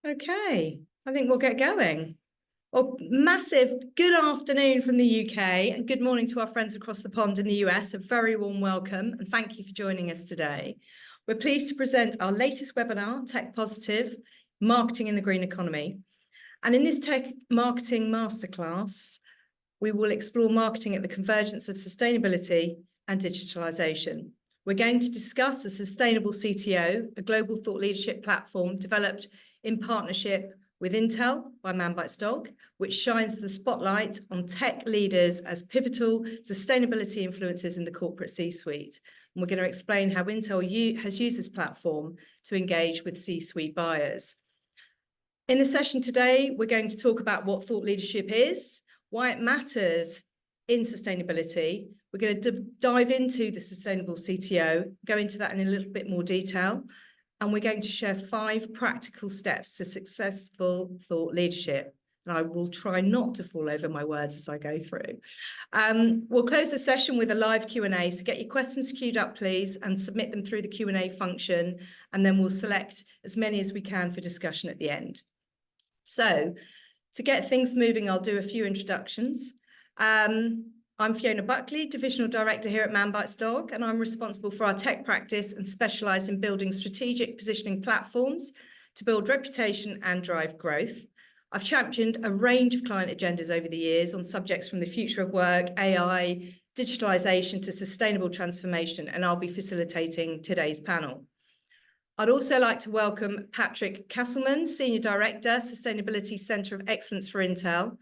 Okay, I think we'll get going. Well, massive good afternoon from the UK and good morning to our friends across the pond in the US. A very warm welcome and thank you for joining us today. We're pleased to present our latest webinar, Tech Positive, Marketing in the Green Economy. And in this Tech Marketing Masterclass, we will explore marketing at the convergence of sustainability and digitalisation. We're going to discuss the Sustainable CTO, a global thought leadership platform developed in partnership with Intel by Man Bites Dog, which shines the spotlight on tech leaders as pivotal sustainability influencers in the corporate C-suite. And we're going to explain how Intel has used this platform to engage with C-suite buyers. In the session today, we're going to talk about what thought leadership is, why it matters in sustainability. We're going to dive into the Sustainable CTO, go into that in a little bit more detail, and we're going to share 5 practical steps to successful thought leadership. And I will try not to fall over my words as I go through. We'll close the session with a live Q&A, so get your questions queued up, please, and submit them through the Q&A function, and then we'll select as many as we can for discussion at the end. So, to get things moving, I'll do a few introductions. I'm Fiona Buckley, Divisional Director here at Man Bites Dog, and I'm responsible for our tech practice and specialise in building strategic positioning platforms to build reputation and drive growth. I've championed a range of client agendas over the years on subjects from the future of work, AI, digitalisation to sustainable transformation, and I'll be facilitating today's panel. I'd also like to welcome Patrick Cassleman, Senior Director, Sustainability Centre of Excellence for Intel.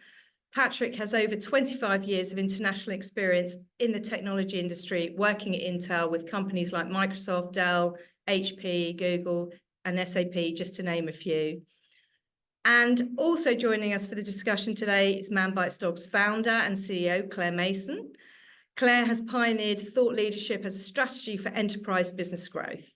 Patrick has over 25 years of international experience in the technology industry, working at Intel with companies like Microsoft, Dell, HP, Google, and SAP, just to name a few. And also joining us for the discussion today is Man Bites Dog's founder and CEO, Claire Mason. Claire has pioneered thought leadership as a strategy for enterprise business growth.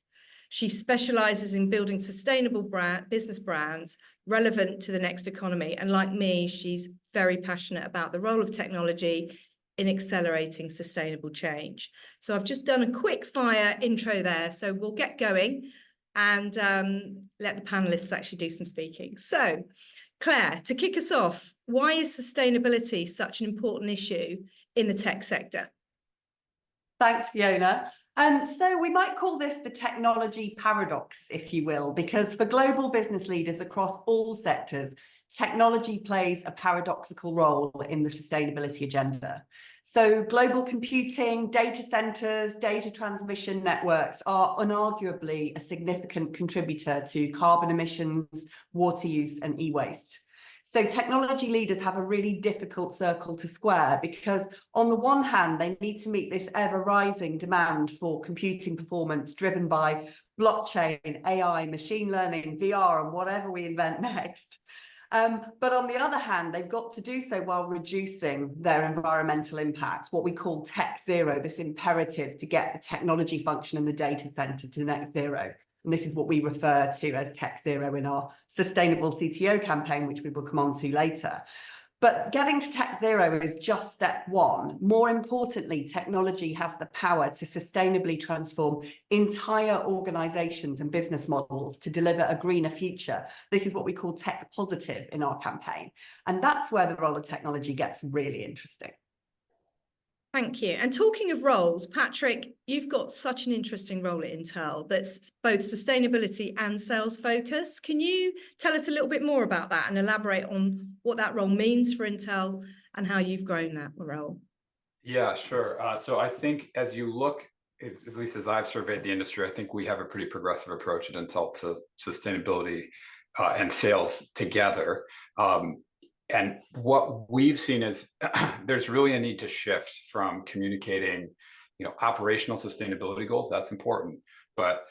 She specialises in building sustainable business brands relevant to the next economy. And like me, she's very passionate about the role of technology in accelerating sustainable change. So I've just done a quick fire intro there. So we'll get going and let the panelists actually do some speaking. So Claire, to kick us off, why is sustainability such an important issue in the tech sector? Thanks, Fiona. So we might call this the technology paradox, if you will, because for global business leaders across all sectors, technology plays a paradoxical role in the sustainability agenda. So global computing, data centers, data transmission networks are inarguably a significant contributor to carbon emissions, water use, and e-waste. So technology leaders have a really difficult circle to square because on the one hand, they need to meet this ever-rising demand for computing performance driven by blockchain, AI, machine learning, VR, and whatever we invent next. But on the other hand, they've got to do so while reducing their environmental impact, what we call tech zero, this imperative to get the technology function in the data center to net zero. And this is what we refer to as tech zero in our sustainable CTO campaign, which we will come on to later. But getting to tech zero is just step one. More importantly, technology has the power to sustainably transform entire organizations and business models to deliver a greener future. This is what we call tech positive in our campaign. And that's where the role of technology gets really interesting. Thank you. And talking of roles, Patrick, you've got such an interesting role at Intel that's both sustainability and sales focus. Can you tell us a little bit more about that and elaborate on what that role means for Intel and how you've grown that role? Yeah, sure. So I think as you look, at least as I've surveyed the industry, I think we have a pretty progressive approach at Intel to sustainability and sales together. And what we've seen is there's really a need to shift from communicating, operational sustainability goals. That's important, but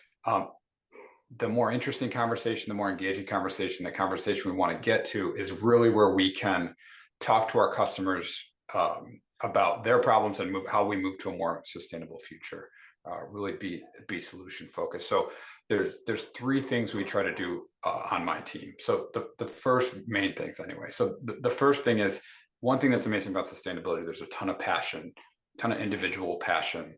the more interesting conversation, the more engaging conversation, the conversation we want to get to is really where we can talk to our customers about their problems and how we move to a more sustainable future. Really be solution focused. So there's 3 things we try to do on my team. So the first main things anyway. So the first thing is, one thing that's amazing about sustainability, there's a ton of passion, ton of individual passion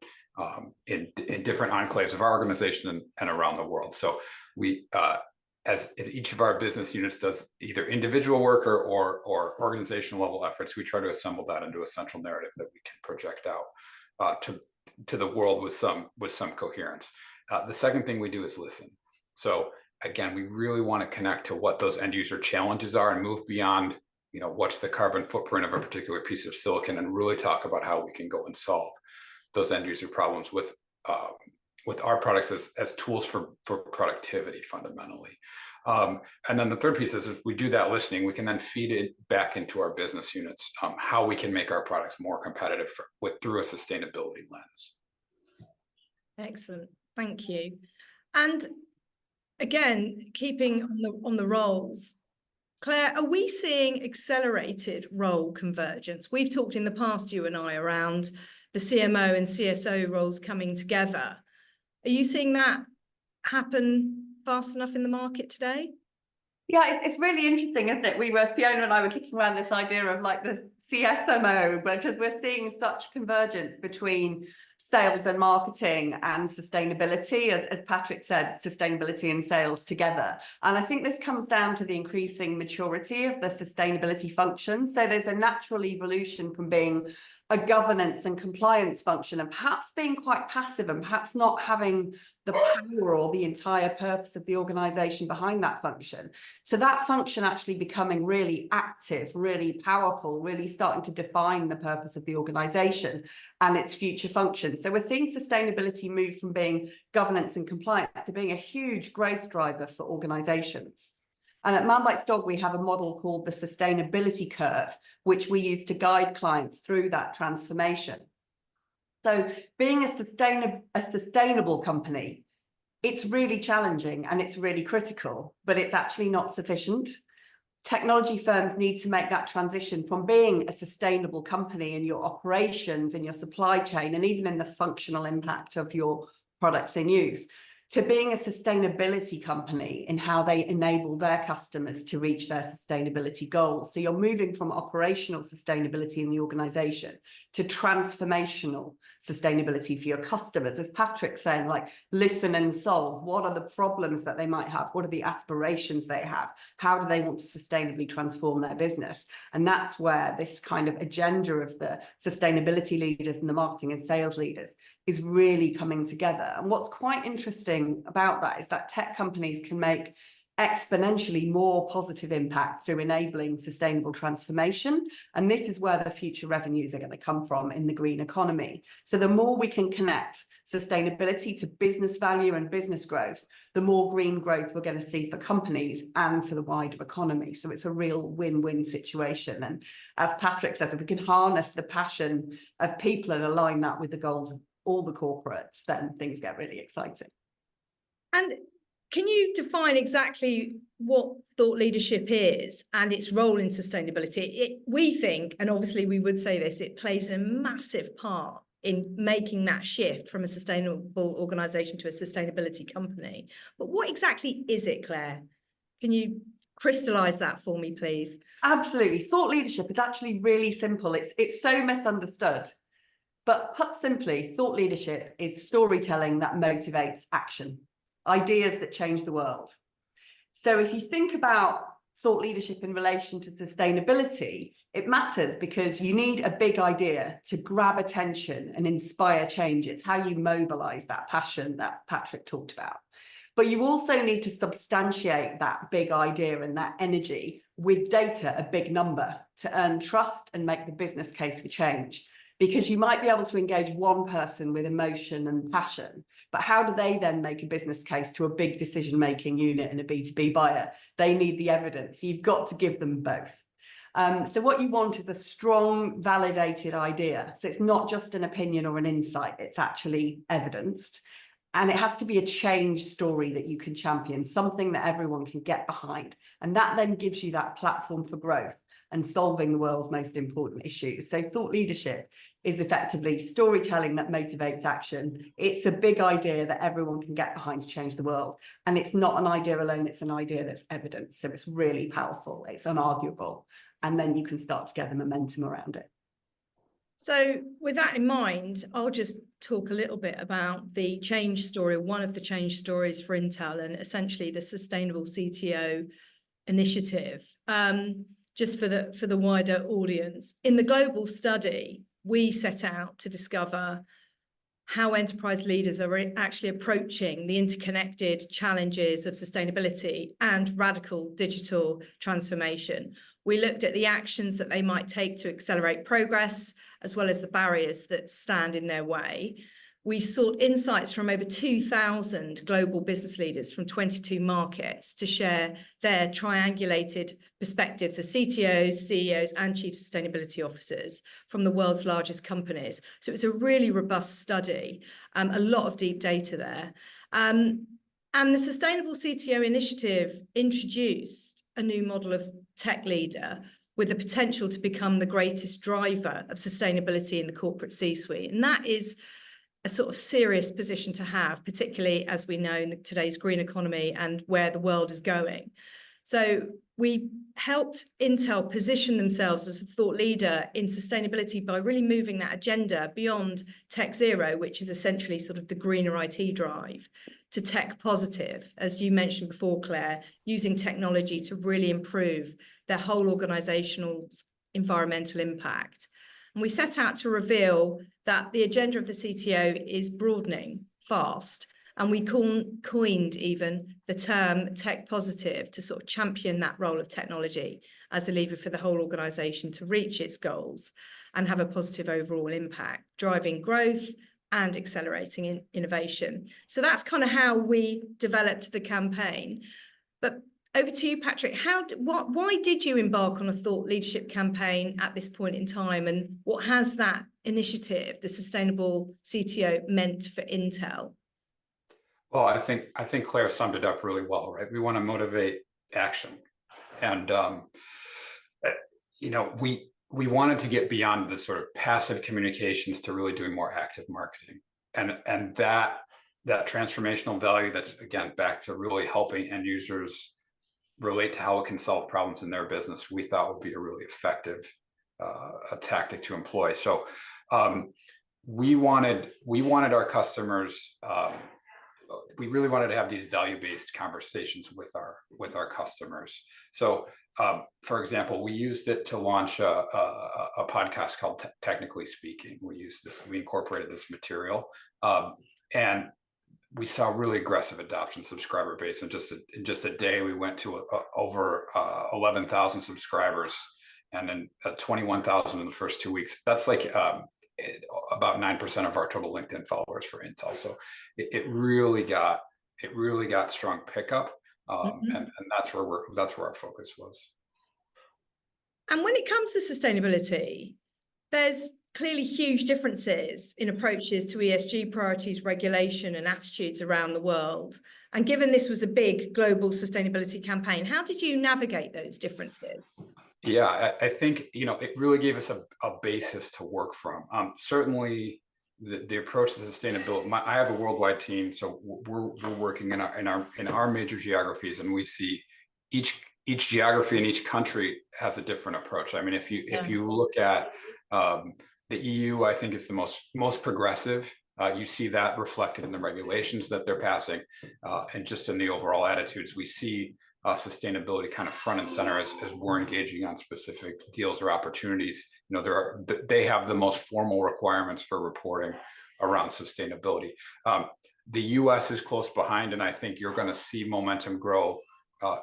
in different enclaves of our organization and around the world. So we as each of our business units does either individual work or organizational level efforts, we try to assemble that into a central narrative that we can project out to the world with some coherence. The second thing we do is listen. So again, we really want to connect to what those end user challenges are and move beyond, what's the carbon footprint of a particular piece of silicon, and really talk about how we can go and solve those end user problems with our products as tools for productivity fundamentally. And then the third piece is we do that listening, we can then feed it back into our business units, how we can make our products more competitive through a sustainability lens. Excellent, thank you. And again, keeping on the roles, Claire, are we seeing accelerated role convergence? We've talked in the past, you and I, around the CMO and CSO roles coming together. Are you seeing that happen fast enough in the market today? Yeah, it's really interesting, isn't it? Fiona and I were kicking around this idea of like the CSMO, because we're seeing such convergence between sales and marketing and sustainability, as Patrick said, sustainability and sales together. And I think this comes down to the increasing maturity of the sustainability function. So there's a natural evolution from being a governance and compliance function and perhaps being quite passive and perhaps not having the power or the entire purpose of the organization behind that function. So that function actually becoming really active, really powerful, really starting to define the purpose of the organization and its future function. So we're seeing sustainability move from being governance and compliance to being a huge growth driver for organizations. And at Man Bites Dog, we have a model called the sustainability curve, which we use to guide clients through that transformation. So being a sustainable company, it's really challenging and it's really critical, but it's actually not sufficient. Technology firms need to make that transition from being a sustainable company in your operations, in your supply chain, and even in the functional impact of your products in use, to being a sustainability company in how they enable their customers to reach their sustainability goals. So you're moving from operational sustainability in the organization to transformational sustainability for your customers. As Patrick's saying, like, listen and solve. What are the problems that they might have? What are the aspirations they have? How do they want to sustainably transform their business? And that's where this kind of agenda of the sustainability leaders and the marketing and sales leaders is really coming together. And what's quite interesting about that is that tech companies can make exponentially more positive impact through enabling sustainable transformation. And this is where the future revenues are going to come from in the green economy. So the more we can connect sustainability to business value and business growth, the more green growth we're going to see for companies and for the wider economy. So it's a real win-win situation. And as Patrick said, if we can harness the passion of people and align that with the goals of all the corporates, then things get really exciting. And can you define exactly what thought leadership is and its role in sustainability? We think, and obviously we would say this, it plays a massive part in making that shift from a sustainable organization to a sustainability company. But what exactly is it, Claire? Can you crystallize that for me, please? Absolutely. Thought leadership is actually really simple. It's so misunderstood. But put simply, thought leadership is storytelling that motivates action, ideas that change the world. So if you think about thought leadership in relation to sustainability, it matters because you need a big idea to grab attention and inspire change. It's how you mobilize that passion that Patrick talked about. But you also need to substantiate that big idea and that energy with data, a big number, to earn trust and make the business case for change. Because you might be able to engage one person with emotion and passion, but how do they then make a business case to a big decision-making unit and a B2B buyer? They need the evidence. You've got to give them both. So what you want is a strong, validated idea. So it's not just an opinion or an insight, it's actually evidenced. And it has to be a change story that you can champion, something that everyone can get behind. And that then gives you that platform for growth and solving the world's most important issues. So thought leadership is effectively storytelling that motivates action. It's a big idea that everyone can get behind to change the world. And it's not an idea alone, it's an idea that's evidence. So it's really powerful, it's unarguable. And then you can start to get the momentum around it. So with that in mind, I'll just talk a little bit about the change story, one of the change stories for Intel, and essentially the Sustainable CTO initiative, just for the wider audience. In the global study, we set out to discover how enterprise leaders are actually approaching the interconnected challenges of sustainability and radical digital transformation. We looked at the actions that they might take to accelerate progress, as well as the barriers that stand in their way. We sought insights from over 2,000 global business leaders from 22 markets to share their triangulated perspectives as CTOs, CEOs, and chief sustainability officers from the world's largest companies. So it's a really robust study, a lot of deep data there. And the Sustainable CTO initiative introduced a new model of tech leader with the potential to become the greatest driver of sustainability in the corporate C-suite. And that is a sort of serious position to have, particularly as we know in today's green economy and where the world is going. So we helped Intel position themselves as a thought leader in sustainability by really moving that agenda beyond tech zero, which is essentially sort of the greener IT drive, to tech positive, as you mentioned before, Claire, using technology to really improve their whole organizational environmental impact. And we set out to reveal that the agenda of the CTO is broadening fast. And we coined even the term tech positive to sort of champion that role of technology as a lever for the whole organization to reach its goals and have a positive overall impact, driving growth and accelerating innovation. So that's kind of how we developed the campaign. But over to you, Patrick. Why did you embark on a thought leadership campaign at this point in time? And what has that initiative, the Sustainable CTO, meant for Intel? Well, I think Claire summed it up really well, right? We want to motivate action. And, we wanted to get beyond the sort of passive communications to really doing more active marketing. And that transformational value, that's, again, back to really helping end users relate to how it can solve problems in their business, we thought would be a really effective a tactic to employ. So we wanted our customers, we really wanted to have these value-based conversations with our customers. So for example, we used it to launch a podcast called Technically Speaking. We incorporated this material, and we saw really aggressive adoption subscriber base. In just a day, we went to over 11,000 subscribers, and then 21,000 in the first 2 weeks. That's like about 9% of our total LinkedIn followers for Intel. So it really got strong pickup, and that's where our focus was. And when it comes to sustainability, there's clearly huge differences in approaches to ESG priorities, regulation, and attitudes around the world. And given this was a big global sustainability campaign, how did you navigate those differences? Yeah, I think, it really gave us a basis to work from. Certainly, the approach to sustainability. I have a worldwide team, so we're working in our major geographies, and we see each geography in each country has a different approach. I mean, if you look at the EU, I think is the most progressive. You see that reflected in the regulations that they're passing, and just in the overall attitudes. We see sustainability kind of front and center as we're engaging on specific deals or opportunities. They have the most formal requirements for reporting around sustainability. The US is close behind, and I think you're going to see momentum grow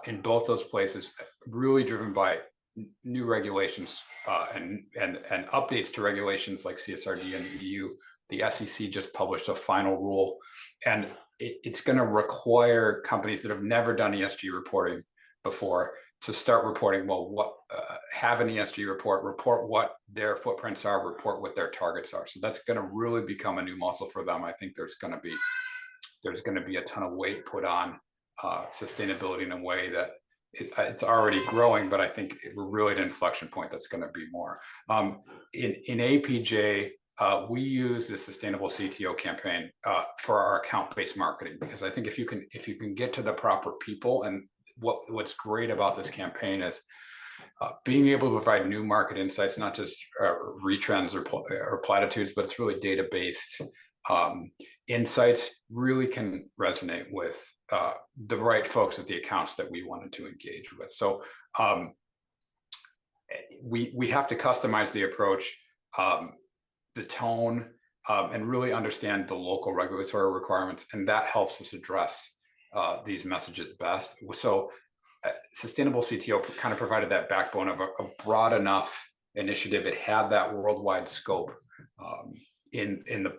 in both those places, really driven by new regulations and updates to regulations like CSRD in the EU. The SEC just published a final rule, and it's going to require companies that have never done ESG reporting before to start reporting. Well, have an ESG report what their footprints are, report what their targets are. So that's going to really become a new muscle for them. I think there's going to be a ton of weight put on sustainability in a way that it's already growing, but I think we're really at an inflection point that's going to be more. In APJ, we use the Sustainable CTO campaign for our account-based marketing, because I think if you can get to the proper people, and what's great about this campaign is being able to provide new market insights, not just retrends or platitudes, but it's really data-based insights, really can resonate with the right folks at the accounts that we wanted to engage with. So we have to customize the approach, the tone, and really understand the local regulatory requirements, and that helps us address these messages best. So Sustainable CTO kind of provided that backbone of a broad enough initiative. It had that worldwide scope in the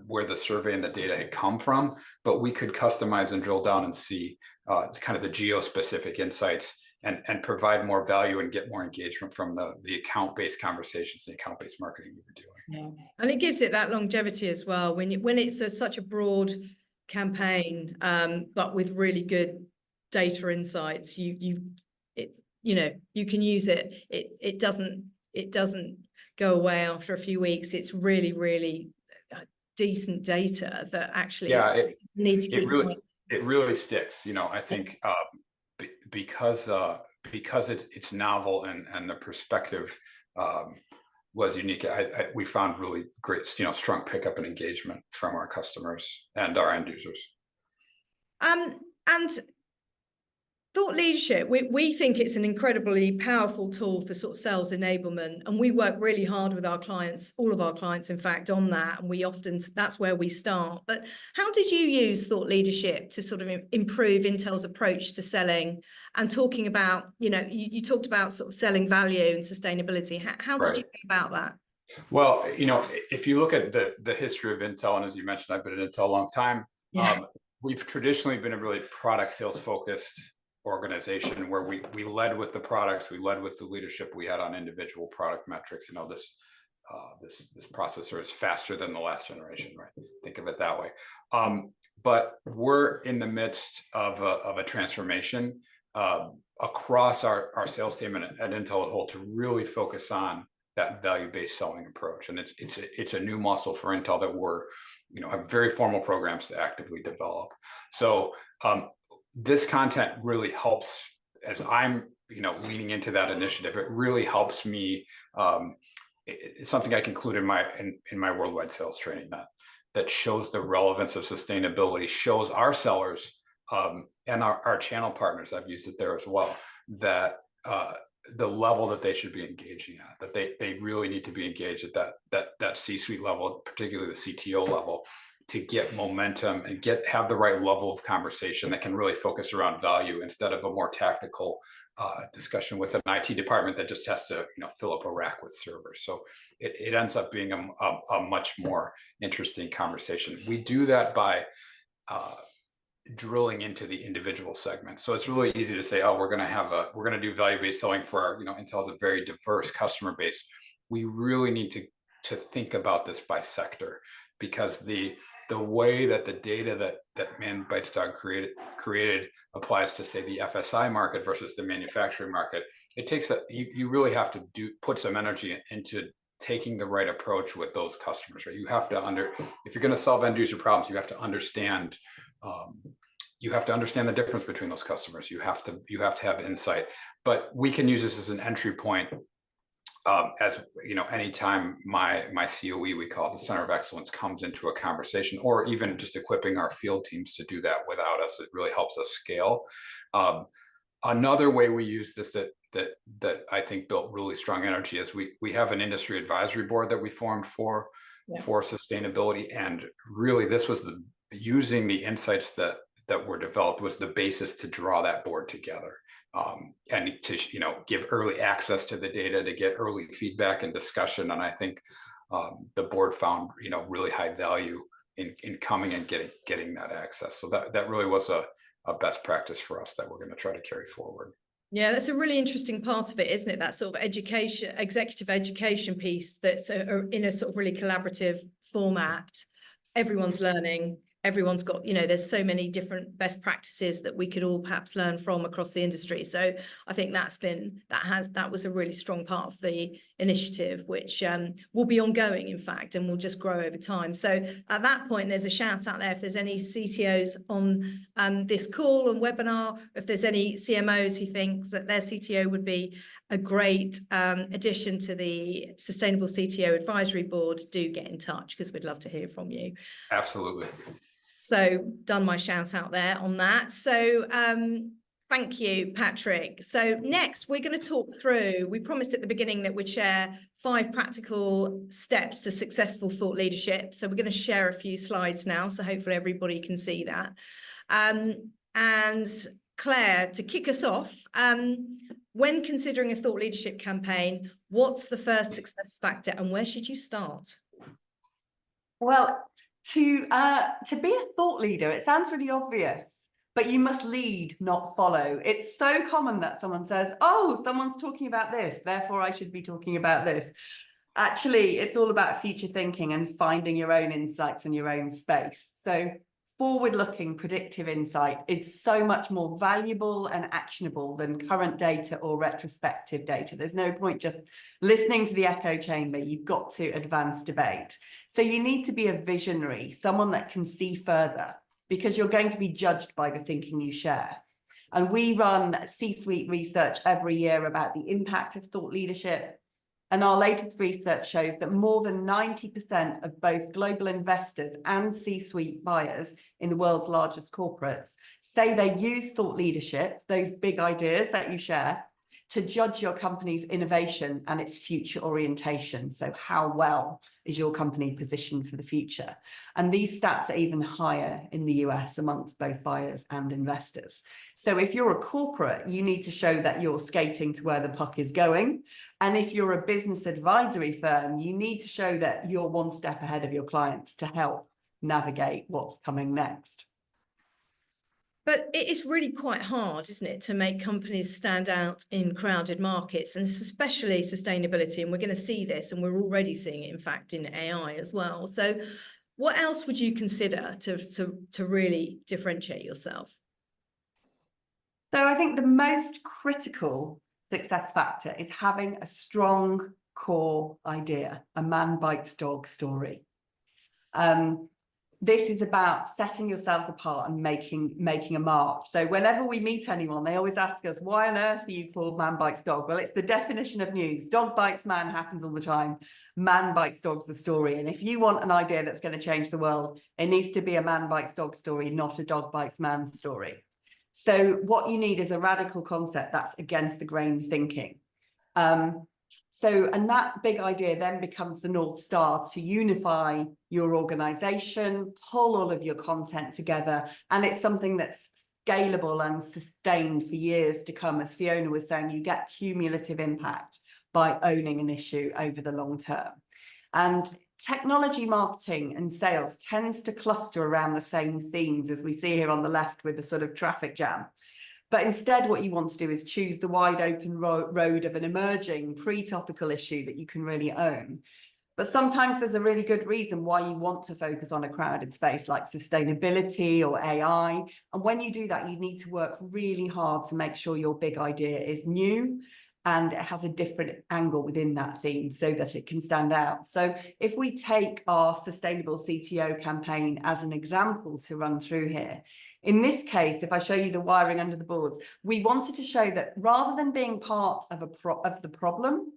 where the survey and the data had come from, but we could customize and drill down and see kind of the geo-specific insights and provide more value and get more engagement from the account-based conversations, the account-based marketing we were doing. Yeah. And it gives it that longevity as well when it's such a broad campaign, but with really good data insights. You can use it. It doesn't go away after a few weeks. It's really decent data that actually needs to it really sticks. I think because it's novel and the perspective was unique. We found really great, strong pickup and engagement from our customers and our end users. And thought leadership, we think it's an incredibly powerful tool for sort of sales enablement, and we work really hard with our clients, all of our clients, in fact, on that, and that's where we start. But how did you use thought leadership to sort of improve Intel's approach to selling and talking about, you talked about sort of selling value and sustainability. How did you think about that? Well, if you look at the history of Intel, and as you mentioned, I've been at Intel a long time. Yeah. We've traditionally been a really product sales focused organization where we led with the products, we led with the leadership we had on individual product metrics. This processor is faster than the last generation, right? Think of it that way. But we're in the midst of a transformation across our sales team and at Intel as a whole to really focus on that value-based selling approach. And it's a new muscle for Intel that we're have very formal programs to actively develop. So this content really helps as I'm leaning into that initiative. It really helps me. It's something I conclude in my worldwide sales training that shows the relevance of sustainability, shows our sellers and our channel partners, I've used it there as well, that the level that they should be engaging at, that they really need to be engaged at that C-suite level, particularly the CTO level, to get momentum and have the right level of conversation that can really focus around value instead of a more tactical discussion with an IT department that just has to fill up a rack with servers. So it ends up being a much more interesting conversation. We do that by drilling into the individual segments. So it's really easy to say, oh, we're going to do value-based selling for our, Intel's a very diverse customer base. We really need to think about this by sector, because the way that the data that Man Bites Dog created applies to, say, the FSI market versus the manufacturing market. It takes you really have to put some energy into taking the right approach with those customers, right? You have to if you're going to solve end user problems, you have to understand the difference between those customers. You have to have insight. But we can use this as an entry point. As anytime my COE, we call it the Center of Excellence, comes into a conversation, or even just equipping our field teams to do that without us, it really helps us scale. Another way we use this that I think built really strong energy is we have an industry advisory board that we formed for sustainability, and really this was using the insights that were developed was the basis to draw that board together. And to give early access to the data, to get early feedback and discussion. And I think the board found really high value in coming and getting that access. So that really was a best practice for us that we're going to try to carry forward. Yeah, that's a really interesting part of it, isn't it? That sort of executive education piece that's in a sort of really collaborative format. Everyone's learning. Everyone's got, there's so many different best practices that we could all perhaps learn from across the industry. So I think that was a really strong part of the initiative, which will be ongoing, in fact, and will just grow over time. So at that point, there's a shout out there if there's any CTOs on this call and webinar, if there's any CMOs who thinks that their CTO would be a great addition to the Sustainable CTO Advisory Board, do get in touch because we'd love to hear from you. Absolutely. So done my shout out there on that. So thank you, Patrick. So next we're going to talk through, we promised at the beginning that we'd share 5 practical steps to successful thought leadership. So we're going to share a few slides now. So hopefully everybody can see that. And Claire, to kick us off, when considering a thought leadership campaign, what's the first success factor and where should you start? Well, to be a thought leader, it sounds really obvious, but you must lead, not follow. It's so common that someone says, oh, someone's talking about this, therefore I should be talking about this. Actually, it's all about future thinking and finding your own insights in your own space. So forward-looking predictive insight is so much more valuable and actionable than current data or retrospective data. There's no point just listening to the echo chamber. You've got to advance debate. So you need to be a visionary, someone that can see further, because you're going to be judged by the thinking you share. And we run C-suite research every year about the impact of thought leadership. And our latest research shows that more than 90% of both global investors and C-suite buyers in the world's largest corporates say they use thought leadership, those big ideas that you share, to judge your company's innovation and its future orientation. So how well is your company positioned for the future? And these stats are even higher in the US amongst both buyers and investors. So if you're a corporate, you need to show that you're skating to where the puck is going. And if you're a business advisory firm, you need to show that you're one step ahead of your clients to help navigate what's coming next. But it is really quite hard, isn't it, to make companies stand out in crowded markets, and especially sustainability. And we're going to see this, and we're already seeing it, in fact, in AI as well. So what else would you consider to really differentiate yourself? So I think the most critical success factor is having a strong core idea, a man bites dog story. This is about setting yourselves apart and making a mark. So whenever we meet anyone, they always ask us, why on earth are you called man bites dog? Well, it's the definition of news. Dog bites man happens all the time. Man bites dog's the story. And if you want an idea that's going to change the world, it needs to be a man bites dog story, not a dog bites man story. So what you need is a radical concept that's against the grain thinking. And that big idea then becomes the North Star to unify your organization, pull all of your content together, and it's something that's scalable and sustained for years to come. As Fiona was saying, you get cumulative impact by owning an issue over the long term. And technology marketing and sales tends to cluster around the same themes as we see here on the left with the sort of traffic jam. But instead, what you want to do is choose the wide open road of an emerging pre-topical issue that you can really own. But sometimes there's a really good reason why you want to focus on a crowded space like sustainability or AI. And when you do that, you need to work really hard to make sure your big idea is new and it has a different angle within that theme so that it can stand out. So if we take our Sustainable CTO campaign as an example to run through here, in this case, if I show you the wiring under the boards, we wanted to show that rather than being part of the problem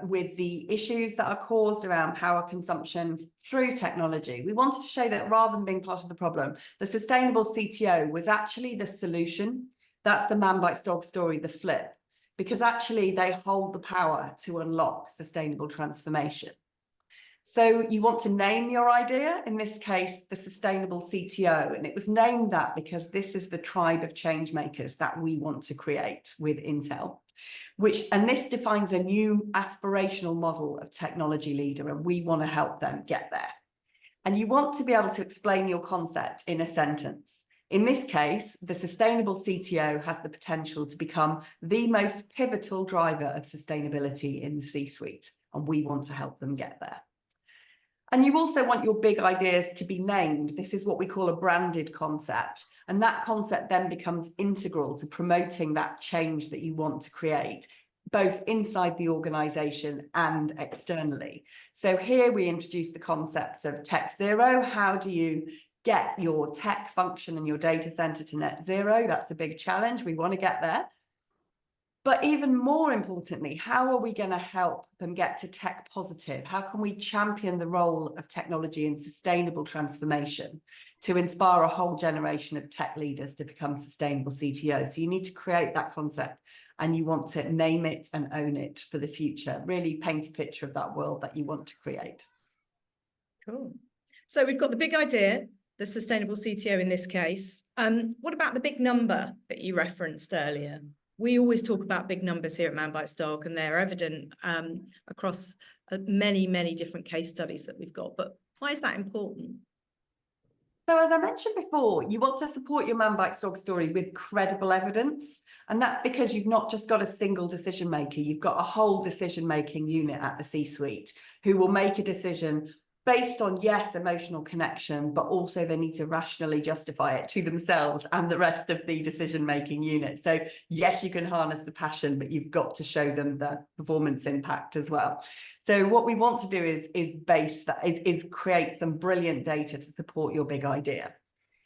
with the issues that are caused around power consumption through technology, we wanted to show that rather than being part of the problem, the Sustainable CTO was actually the solution. That's the man bites dog story, the flip, because actually they hold the power to unlock sustainable transformation. So you want to name your idea, in this case, the Sustainable CTO, and it was named that because this is the tribe of change makers that we want to create with Intel, and this defines a new aspirational model of technology leader, and we want to help them get there. And you want to be able to explain your concept in a sentence. In this case, the Sustainable CTO has the potential to become the most pivotal driver of sustainability in the C-suite, and we want to help them get there. And you also want your big ideas to be named. This is what we call a branded concept. And that concept then becomes integral to promoting that change that you want to create both inside the organization and externally. So here we introduce the concepts of tech zero. How do you get your tech function and your data center to net zero? That's a big challenge. We want to get there. But even more importantly, how are we going to help them get to tech positive? How can we champion the role of technology in sustainable transformation to inspire a whole generation of tech leaders to become sustainable CTOs? So you need to create that concept and you want to name it and own it for the future. Really paint a picture of that world that you want to create. Cool. So we've got the big idea, the sustainable CTO in this case. What about the big number that you referenced earlier? We always talk about big numbers here at Man Bites Dog, and they're evident across many, many different case studies that we've got. But why is that important? So as I mentioned before, you want to support your Man Bites Dog story with credible evidence. And that's because you've not just got a single decision maker, you've got a whole decision-making unit at the C-suite who will make a decision based on, yes, emotional connection, but also they need to rationally justify it to themselves and the rest of the decision-making unit. So yes, you can harness the passion, but you've got to show them the performance impact as well. So what we want to do is create some brilliant data to support your big idea.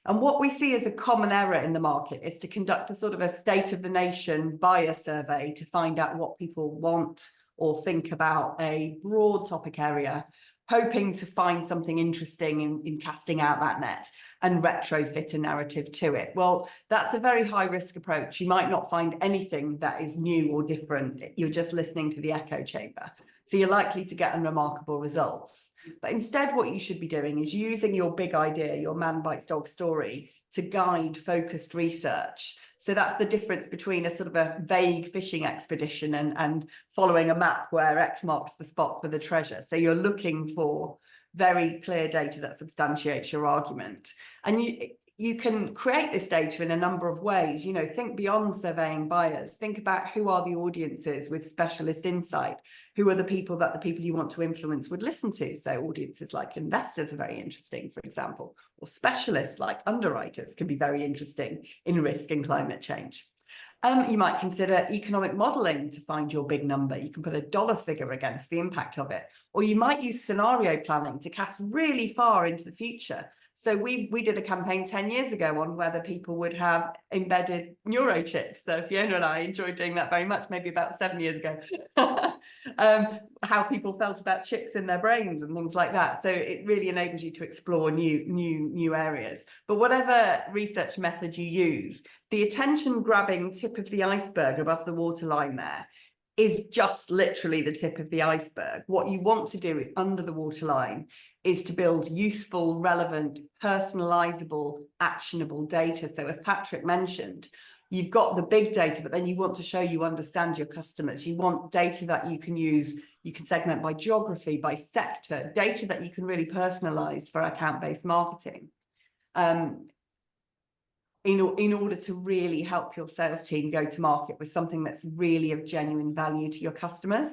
And what we see as a common error in the market is to conduct a sort of a state of the nation buyer survey to find out what people want or think about a broad topic area, hoping to find something interesting in casting out that net and retrofit a narrative to it. Well, that's a very high risk approach. You might not find anything that is new or different. You're just listening to the echo chamber. So you're likely to get unremarkable results. But instead, what you should be doing is using your big idea, your Man Bites Dog story, to guide focused research. So that's the difference between a sort of a vague fishing expedition and following a map where X marks the spot for the treasure. So you're looking for very clear data that substantiates your argument. And you can create this data in a number of ways. You know, think beyond surveying buyers. Think about who are the audiences with specialist insight. Who are the people you want to influence would listen to? So audiences like investors are very interesting, for example, or specialists like underwriters can be very interesting in risk and climate change. You might consider economic modeling to find your big number. You can put a dollar figure against the impact of it. Or you might use scenario planning to cast really far into the future. So we did a campaign 10 years ago on whether people would have embedded neurochips. So Fiona and I enjoyed doing that very much, maybe about 7 years ago. How people felt about chips in their brains and things like that. So it really enables you to explore new areas. But whatever research method you use, the attention-grabbing tip of the iceberg above the waterline there is just literally the tip of the iceberg. What you want to do under the waterline is to build useful, relevant, personalizable, actionable data. So as Patrick mentioned, you've got the big data, but then you want to show you understand your customers. You want data that you can use. You can segment by geography, by sector, data that you can really personalize for account-based marketing. In order to really help your sales team go to market with something that's really of genuine value to your customers.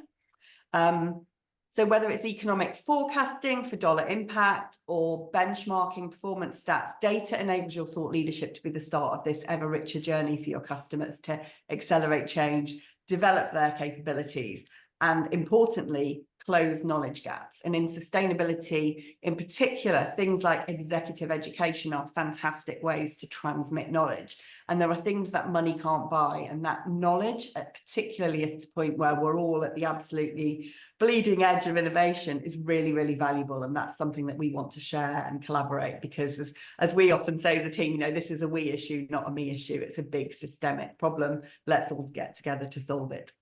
So whether it's economic forecasting for dollar impact or benchmarking performance stats, data enables your thought leadership to be the start of this ever richer journey for your customers to accelerate change, develop their capabilities, and importantly, close knowledge gaps. And in sustainability, in particular, things like executive education are fantastic ways to transmit knowledge. And there are things that money can't buy. And that knowledge, particularly at the point where we're all at the absolutely bleeding edge of innovation, is really, really valuable. And that's something that we want to share and collaborate, because as we often say to the team, you know, this is a we issue, not a me issue. It's a big systemic problem. Let's all get together to solve it.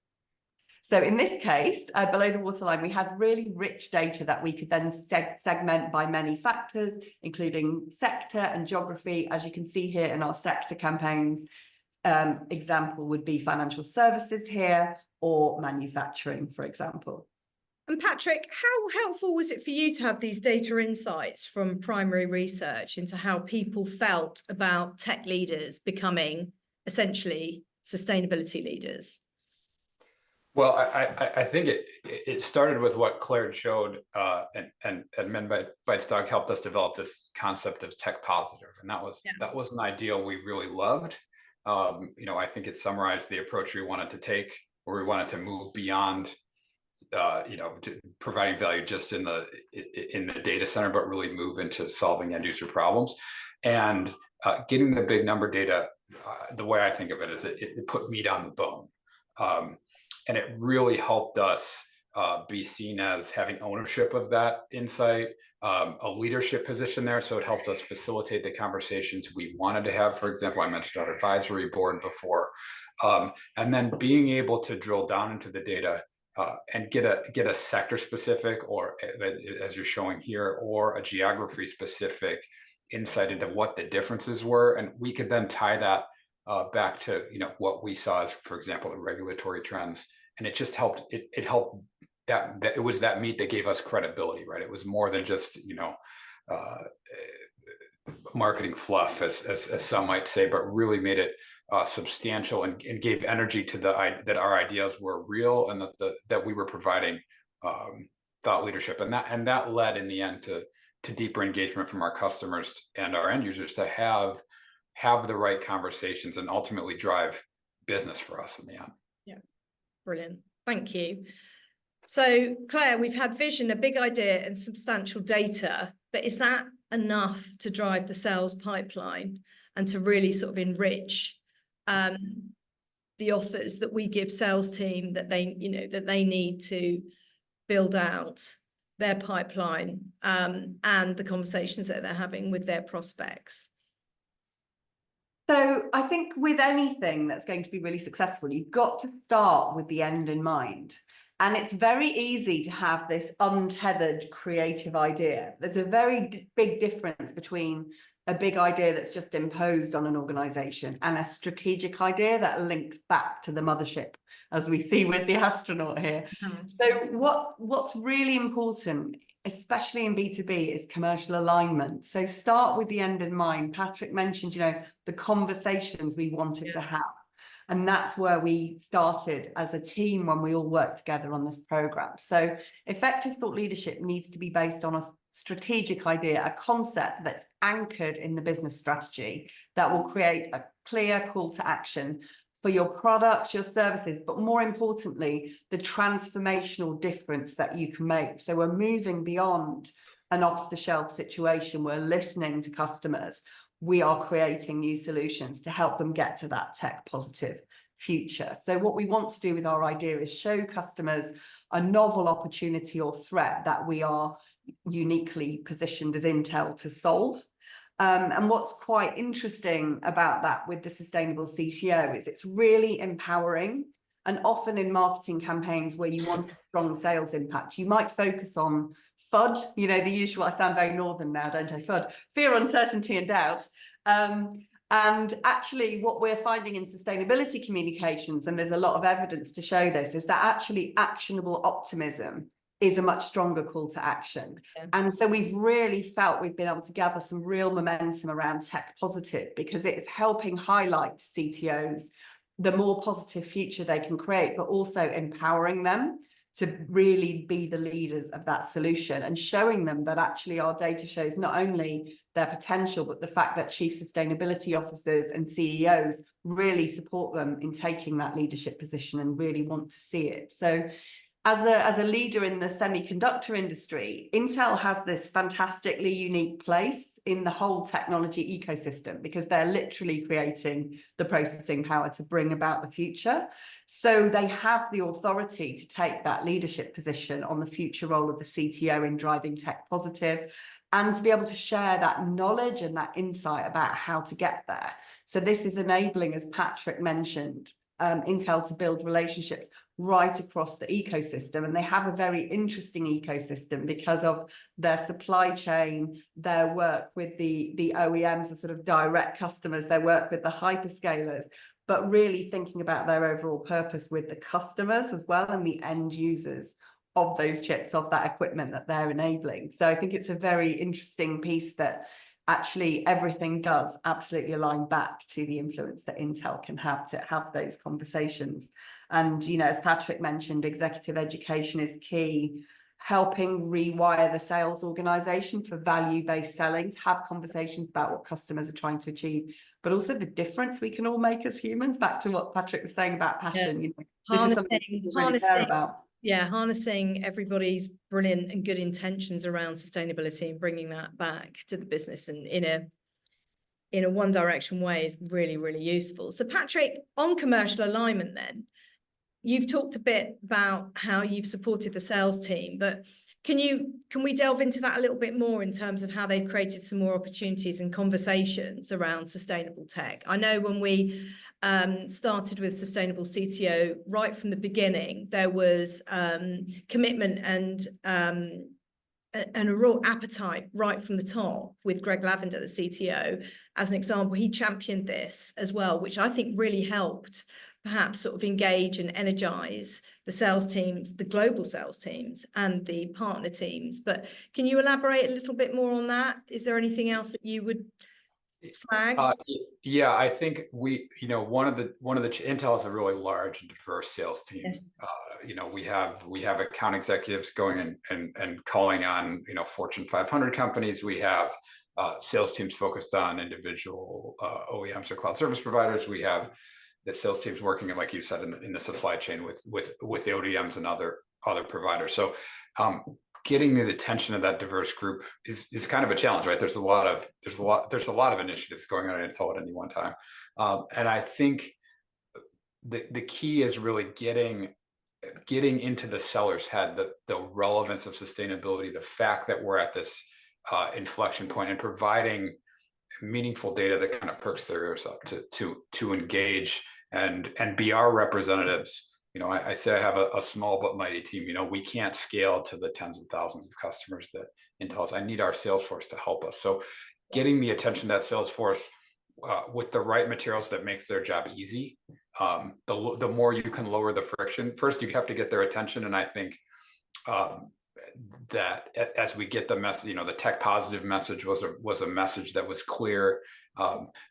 So in this case, below the waterline, we had really rich data that we could then segment by many factors, including sector and geography. As you can see here in our sector campaigns, example would be financial services here, or manufacturing, for example. And Patrick, how helpful was it for you to have these data insights from primary research into how people felt about tech leaders becoming essentially sustainability leaders? Well, I think it started with what Claire showed, and Men Bites Dog helped us develop this concept of tech positive, and that was an ideal we really loved. You know, I think it summarized the approach we wanted to take where we wanted to move beyond providing value just in the data center, but really move into solving end user problems. And getting the big number data, the way I think of it is it put meat on the bone. And it really helped us be seen as having ownership of that insight, a leadership position there. So it helped us facilitate the conversations we wanted to have. For example, I mentioned our advisory board before, and then being able to drill down into the data and get a sector specific, or as you're showing here, or a geography specific insight into what the differences were, and we could then tie that back to what we saw as, for example, the regulatory trends, and it just helped. It helped that it was that meat that gave us credibility, right? It was more than just marketing fluff, as some might say, but really made it substantial and gave energy to that our ideas were real, and that we were providing thought leadership, and that led in the end to deeper engagement from our customers and our end users to have the right conversations and ultimately drive business for us in the end. Yeah, brilliant. Thank you. So Claire, we've had vision, a big idea, and substantial data, but is that enough to drive the sales pipeline and to really sort of enrich the offers that we give sales team that they need to build out their pipeline and the conversations that they're having with their prospects? So I think with anything that's going to be really successful, you've got to start with the end in mind. And it's very easy to have this untethered creative idea. There's a very big difference between a big idea that's just imposed on an organization and a strategic idea that links back to the mothership, as we see with the astronaut here. So what's really important, especially in B2B, is commercial alignment. So start with the end in mind. Patrick mentioned, the conversations we wanted to have. And that's where we started as a team when we all worked together on this program. So effective thought leadership needs to be based on a strategic idea, a concept that's anchored in the business strategy that will create a clear call to action for your products, your services, but more importantly, the transformational difference that you can make. So we're moving beyond an off-the-shelf situation. We're listening to customers. We are creating new solutions to help them get to that tech positive future. So what we want to do with our idea is show customers a novel opportunity or threat that we are uniquely positioned as Intel to solve. And what's quite interesting about that with the sustainable CTO is it's really empowering. And often in marketing campaigns where you want a strong sales impact, you might focus on FUD, the usual. I sound very northern now, don't I? FUD, fear, uncertainty, and doubt. And actually what we're finding in sustainability communications, and there's a lot of evidence to show this, is that actually actionable optimism is a much stronger call to action. Yeah. And so we've really felt we've been able to gather some real momentum around tech positive, because it is helping highlight to CTOs the more positive future they can create, but also empowering them to really be the leaders of that solution, and showing them that actually our data shows not only their potential, but the fact that chief sustainability officers and CEOs really support them in taking that leadership position and really want to see it. So as a leader in the semiconductor industry, Intel has this fantastically unique place in the whole technology ecosystem, because they're literally creating the processing power to bring about the future. So they have the authority to take that leadership position on the future role of the CTO in driving tech positive, and to be able to share that knowledge and that insight about how to get there. So this is enabling, as Patrick mentioned, Intel to build relationships right across the ecosystem. And they have a very interesting ecosystem because of their supply chain, their work with the OEMs, the sort of direct customers, their work with the hyperscalers, but really thinking about their overall purpose with the customers as well, and the end users of those chips, of that equipment that they're enabling. So I think it's a very interesting piece that actually everything does absolutely align back to the influence that Intel can have to have those conversations. And, as Patrick mentioned, executive education is key. helping rewire the sales organization for value-based selling, to have conversations about what customers are trying to achieve, but also the difference we can all make as humans, back to what Patrick was saying about passion. You know, this is something people really care about. Yeah, harnessing everybody's brilliant and good intentions around sustainability and bringing that back to the business and in a one direction way is really, really useful. So Patrick, on commercial alignment then, you've talked a bit about how you've supported the sales team, but can we delve into that a little bit more in terms of how they've created some more opportunities and conversations around sustainable tech? I know when we started with Sustainable CTO, right from the beginning, there was commitment and a real appetite right from the top with Greg Lavender, the CTO, as an example. He championed this as well, which I think really helped perhaps sort of engage and energize the sales teams, the global sales teams and the partner teams. But can you elaborate a little bit more on that? Is there anything else that you would flag? Yeah, I think one of the Intel is a really large and diverse sales team. Yeah. We have account executives going and calling on Fortune 500 companies. We have sales teams focused on individual OEMs or cloud service providers. We have the sales teams working, like you said, in the supply chain with the ODMs and other providers. So getting the attention of that diverse group is kind of a challenge, right? There's a lot of initiatives going on at Intel at any one time, and I think the key is really getting into the seller's head the relevance of sustainability, the fact that we're at this inflection point, and providing meaningful data that kind of perks their ears up to engage and be our representatives. I say I have a small but mighty team. We can't scale to the tens of thousands of customers that Intel has. I need our sales force to help us. So getting the attention of that sales force with the right materials that makes their job easy, the more you can lower the friction. First, you have to get their attention. And I think that as we get the message, the tech positive message was a message that was clear.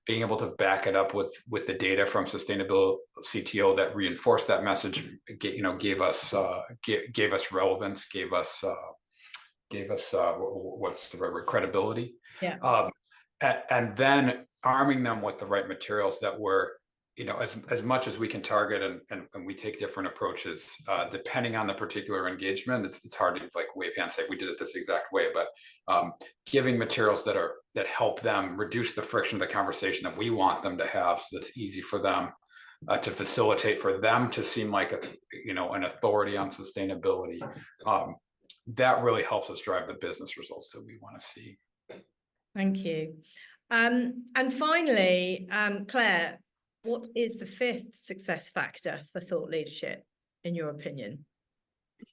Being able to back it up with the data from Sustainable CTO that reinforced that message, gave us relevance, gave us what's the right word, credibility. Yeah. And then arming them with the right materials that were, as much as we can target and we take different approaches, depending on the particular engagement. It's hard to wave hand say we did it this exact way, but giving materials that help them reduce the friction of the conversation that we want them to have, so that's easy for them to facilitate, for them to seem like an authority on sustainability. That really helps us drive the business results that we want to see. Thank you. And finally, Claire, what is the fifth success factor for thought leadership, in your opinion?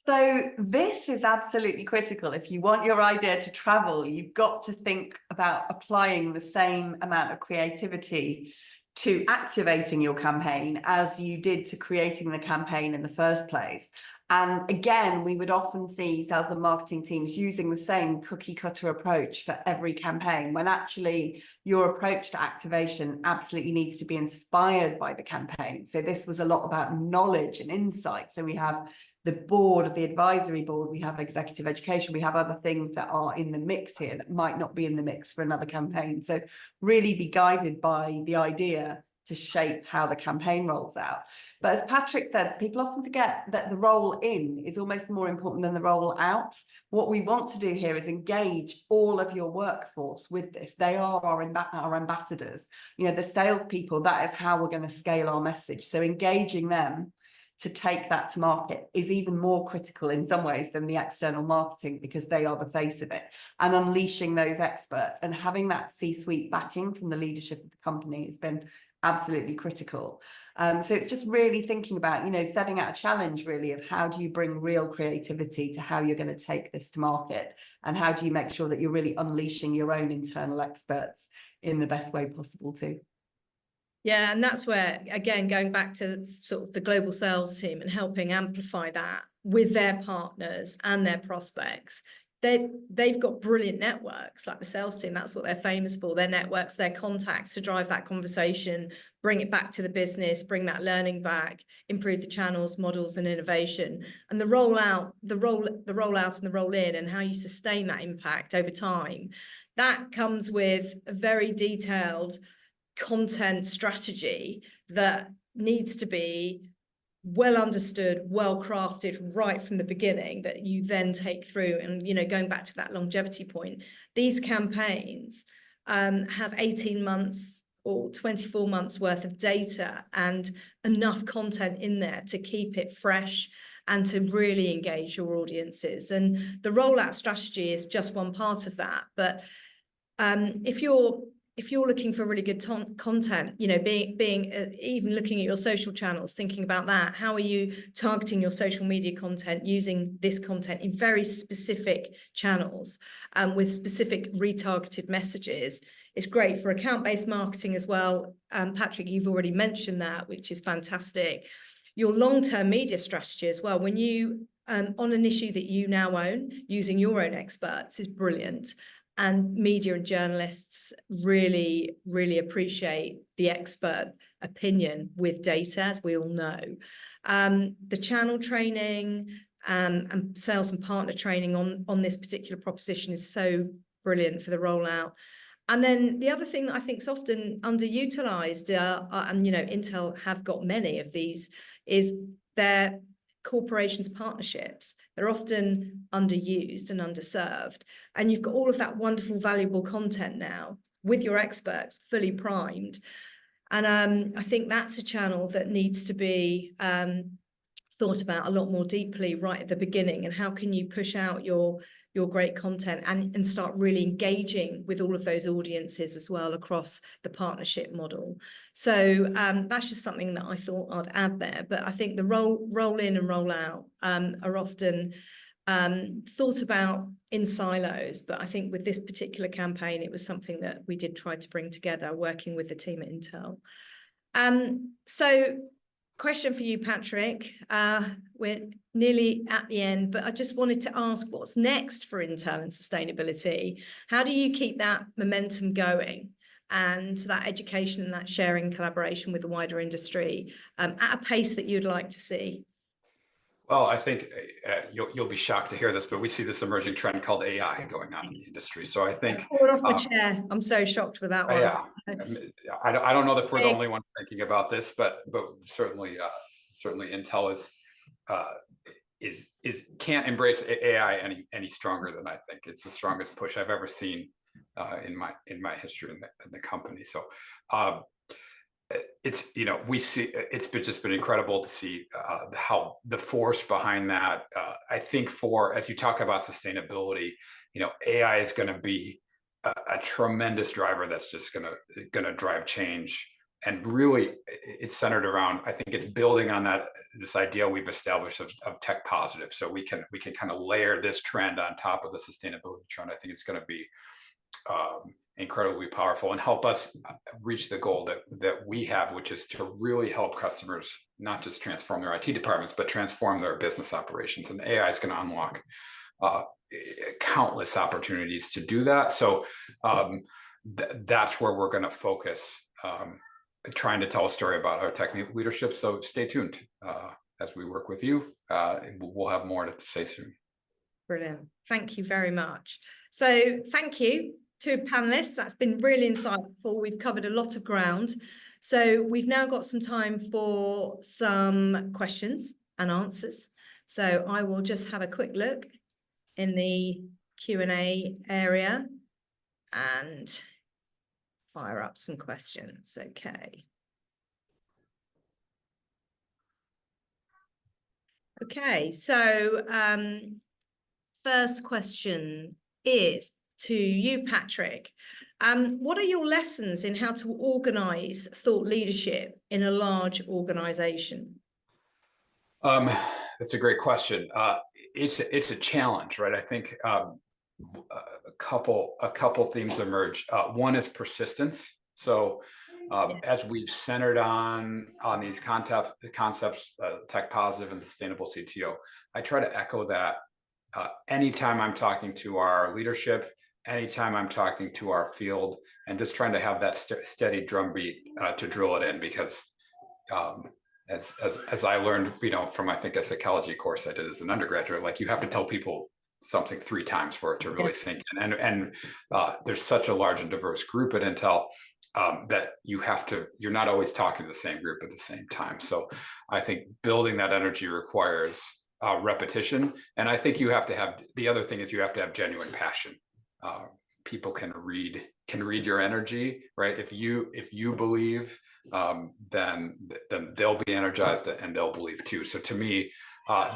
So this is absolutely critical. If you want your idea to travel, you've got to think about applying the same amount of creativity to activating your campaign as you did to creating the campaign in the first place. And again, we would often see sales and marketing teams using the same cookie cutter approach for every campaign, when actually your approach to activation absolutely needs to be inspired by the campaign. So this was a lot about knowledge and insight. So we have the board, the advisory board, we have executive education, we have other things that are in the mix here that might not be in the mix for another campaign. So really be guided by the idea to shape how the campaign rolls out. But as Patrick said, people often forget that the roll in is almost more important than the roll out. What we want to do here is engage all of your workforce with this. They are our ambassadors. The salespeople, that is how we're going to scale our message. So engaging them to take that to market is even more critical in some ways than the external marketing, because they are the face of it. And unleashing those experts and having that C-suite backing from the leadership of the company has been absolutely critical. So it's just really thinking about, setting out a challenge really of how do you bring real creativity to how you're going to take this to market, and how do you make sure that you're really unleashing your own internal experts in the best way possible too. Yeah, and that's where, again, going back to sort of the global sales team and helping amplify that with their partners and their prospects they've got brilliant networks, like the sales team. That's what they're famous for, their networks, their contacts, to drive that conversation, bring it back to the business, bring that learning back, improve the channels, models, and innovation. And the rollout and the roll in, and how you sustain that impact over time, that comes with a very detailed content strategy that needs to be well understood, well crafted right from the beginning, that you then take through. And, you know, going back to that longevity point, these campaigns have 18 months or 24 months worth of data and enough content in there to keep it fresh and to really engage your audiences. And the rollout strategy is just one part of that. But if you're looking for really good content, you know, even looking at your social channels, thinking about that, how are you targeting your social media content, using this content in very specific channels with specific retargeted messages? It's great for account-based marketing as well. Patrick, you've already mentioned that, which is fantastic. Your long-term media strategy as well, when you on an issue that you now own, using your own experts, is brilliant. And media and journalists really, really appreciate the expert opinion with data, as we all know. The channel training and sales and partner training on this particular proposition is so brilliant for the rollout. And then the other thing that I think is often underutilized, and, you know, Intel have got many of these, is their corporations partnerships. They're often underused and underserved, and you've got all of that wonderful, valuable content now with your experts fully primed. And I think that's a channel that needs to be thought about a lot more deeply right at the beginning. And how can you push out your great content and start really engaging with all of those audiences as well across the partnership model? So that's just something that I thought I'd add there. But I think the roll in and roll out are often thought about in silos. But I think with this particular campaign, it was something that we did try to bring together, working with the team at Intel. So question for you, Patrick. We're nearly at the end, but I just wanted to ask, what's next for Intel and sustainability? How do you keep that momentum going and that education and that sharing collaboration with the wider industry at a pace that you'd like to see? Well, I think you'll be shocked to hear this, but we see this emerging trend called AI going on in the industry. So I think I pulled off my chair. I'm so shocked with that one. Yeah, I don't know if we're the only ones thinking about this, but certainly Intel can't embrace AI any stronger than I think. It's the strongest push I've ever seen in my history in the company. So it's, you know, we see it's just been incredible to see how the force behind that. I think as you talk about sustainability, you know, AI is going to be a tremendous driver that's just going to drive change. And really, it's centered around, I think it's building on this idea we've established of tech positive. So we can kind of layer this trend on top of the sustainability trend. I think it's going to be incredibly powerful and help us reach the goal that we have, which is to really help customers not just transform their IT departments, but transform their business operations. And AI is going to unlock countless opportunities to do that. So that's where we're going to focus, trying to tell a story about our technical leadership. So stay tuned as we work with you. We'll have more to say soon. Brilliant. Thank you very much. So thank you to panelists. That's been really insightful. We've covered a lot of ground. So we've now got some time for some questions and answers. So I will just have a quick look in the Q&A area and fire up some questions. Okay. Okay, so first question is to you, Patrick. What are your lessons in how to organize thought leadership in a large organization? That's a great question. It's a challenge, right? I think a couple themes emerge. One is persistence. So as we've centered on these concepts, tech positive and sustainable CTO, I try to echo that anytime I'm talking to our leadership, anytime I'm talking to our field, and just trying to have that steady drumbeat to drill it in, because as I learned, from I think a psychology course I did as an undergraduate, like you have to tell people something 3 times for it to really sink in. And there's such a large and diverse group at Intel that you're not always talking to the same group at the same time. So I think building that energy requires repetition. And I think the other thing is you have to have genuine passion. People can read your energy, right? If you believe, then they'll be energized and they'll believe too. So to me,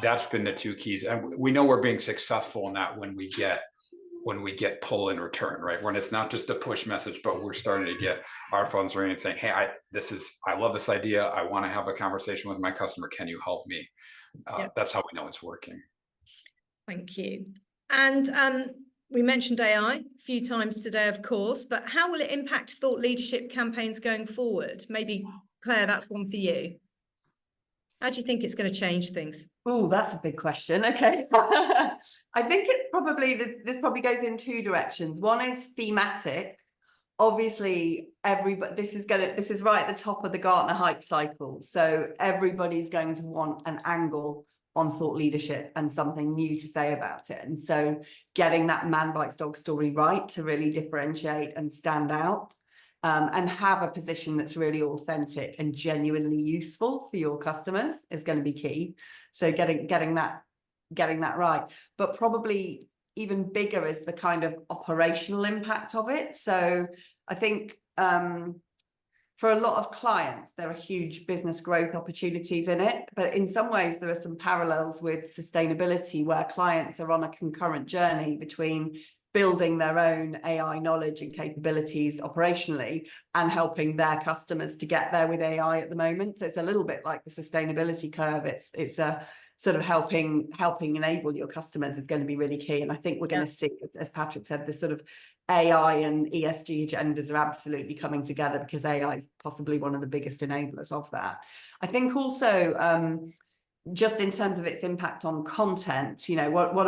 that's been the 2 keys. And we know we're being successful in that when we get pull in return, right? When it's not just a push message, but we're starting to get our phones ringing and saying, hey, I love this idea. I want to have a conversation with my customer. Can you help me? That's how we know it's working. Thank you. And we mentioned AI a few times today, of course, but how will it impact thought leadership campaigns going forward? Maybe, Claire, that's one for you. How do you think it's going to change things? Oh, that's a big question. Okay. I think it's probably, this probably goes in 2 directions. One is thematic. Obviously, this is right at the top of the Gartner hype cycle. So everybody's going to want an angle on thought leadership and something new to say about it. And so getting that man bites dog story right to really differentiate and stand out, and have a position that's really authentic and genuinely useful for your customers is going to be key. So getting that right, but probably even bigger is the kind of operational impact of it. So I think for a lot of clients, there are huge business growth opportunities in it, but in some ways there are some parallels with sustainability where clients are on a concurrent journey between building their own AI knowledge and capabilities operationally and helping their customers to get there with AI at the moment. So it's a little bit like the sustainability curve. It's a sort of helping enable your customers is going to be really key. And I think we're going to see, as Patrick said, this sort of AI and ESG agendas are absolutely coming together because AI is possibly one of the biggest enablers of that. I think also, just in terms of its impact on content, one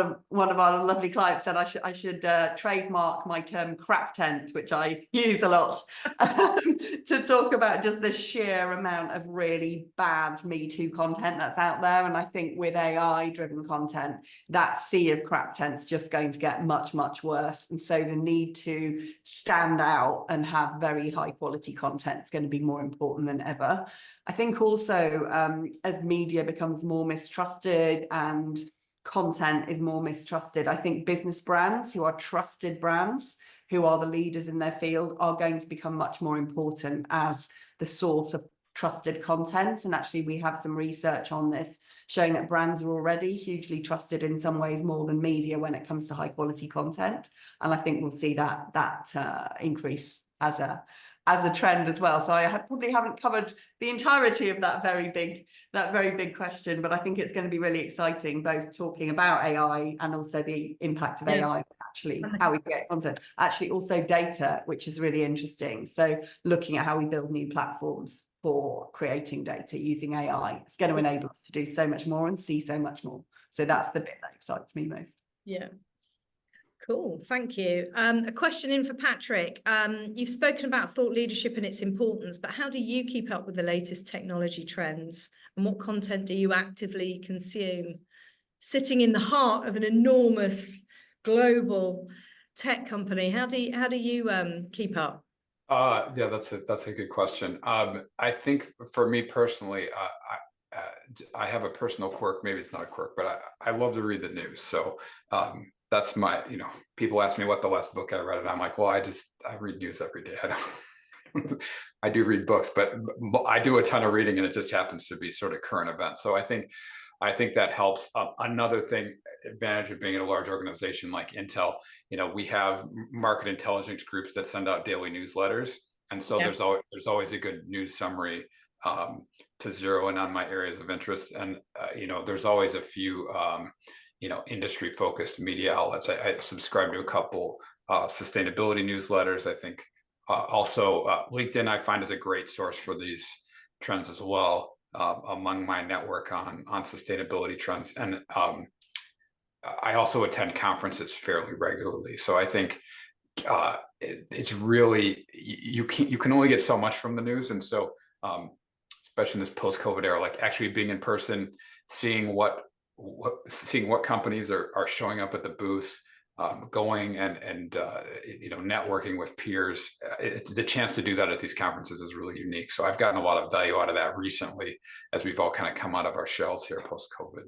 of our lovely clients said I should trademark my term crap tent, which I use a lot, to talk about just the sheer amount of really bad Me Too content that's out there. And I think with AI-driven content, that sea of crap tent's just going to get much, much worse. And so the need to stand out and have very high quality content is going to be more important than ever. I think also as media becomes more mistrusted and content is more mistrusted, I think business brands who are trusted brands, who are the leaders in their field, are going to become much more important as the source of trusted content. And actually we have some research on this showing that brands are already hugely trusted in some ways more than media when it comes to high quality content. And I think we'll see that increase as a trend as well. So I probably haven't covered the entirety of that very big question, but I think it's going to be really exciting, both talking about AI and also the impact of AI, actually how we create content, actually also data, which is really interesting. So looking at how we build new platforms for creating data using AI, it's going to enable us to do so much more and see so much more. So that's the bit that excites me most. Yeah. Cool, thank you. A question in for Patrick. You've spoken about thought leadership and its importance, but how do you keep up with the latest technology trends? And what content do you actively consume? Sitting in the heart of an enormous global tech company, how do you keep up? Yeah, that's a good question. I think for me personally, I have a personal quirk. Maybe it's not a quirk, but I love to read the news. So that's my, people ask me what the last book I read, and I'm like, well, I read news every day. I do read books, but I do a ton of reading, and it just happens to be sort of current events. So I think that helps. Another advantage of being in a large organization like Intel, we have market intelligence groups that send out daily newsletters, and so there's always a good news summary to zero in on my areas of interest, and there's always a few industry focused media outlets. I subscribe to a couple sustainability newsletters. I think also LinkedIn I find is a great source for these trends as well, among my network on sustainability trends. And I also attend conferences fairly regularly. So I think it's really, you can only get so much from the news. And so especially in this post-COVID era, like actually being in person, seeing what companies are showing up at the booths, going and networking with peers. The chance to do that at these conferences is really unique. So I've gotten a lot of value out of that recently, as we've all kind of come out of our shells here post-COVID.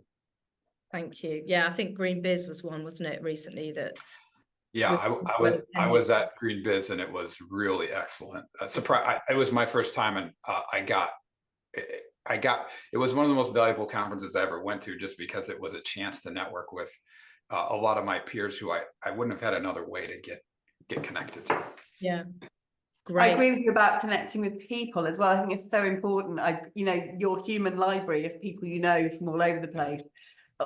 Thank you. Yeah, I think Green Biz was one, wasn't it, recently that? Yeah, I was at Green Biz and it was really excellent. It was my first time, and it was one of the most valuable conferences I ever went to, just because it was a chance to network with a lot of my peers who I wouldn't have had another way to get connected to. Yeah. Great. I agree with you about connecting with people as well. I think it's so important. Your human library of people you know from all over the place.